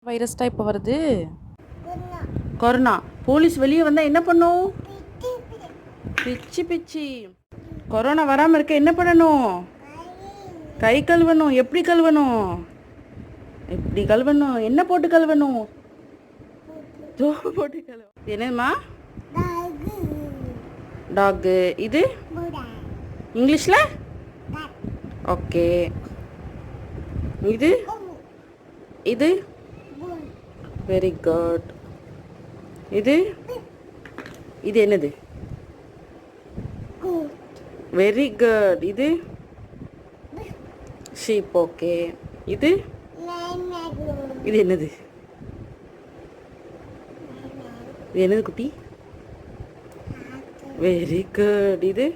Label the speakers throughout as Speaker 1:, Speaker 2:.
Speaker 1: Virus தான் இப்போ வருது. கொரோனா. போலீஸ் வெளியே வந்தால் என்ன பண்ணும்? பிச்சு பிச்சு. கொரோனா வராமல் இருக்க என்ன பண்ணணும்? கை கழுவணும். எப்படி கழுவணும்? எப்படி கழுவணும்? என்ன போட்டு கழுவணும்? சோப்பு போட்டு கழுவணும். என்னம்மா? டாகு. இது இங்கிலீஷில்? ஓகே. இது இது வெரி குட். இது இது என்னது? Very good. இது ஷீப். ஓகே. இது இது என்னது? இது என்னது குட்டி? Very good. இது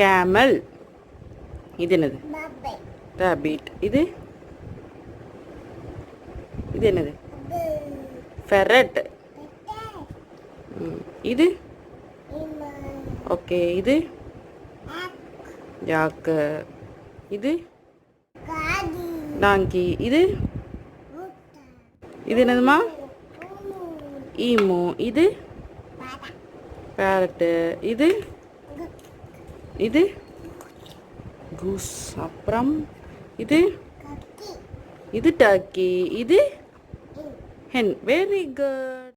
Speaker 1: கேமல். இது என்னது? ராபிட். இது இது என்னது? ஃபெரட். இது ஓகே. இது ஜாக்கு. இது டாங்கி. இது இது என்னதுமா? ஈமு. இது பேரட்டு. இது இது கூஸ். அப்புறம் இது இது டர்க்கி. இது hen. Very good.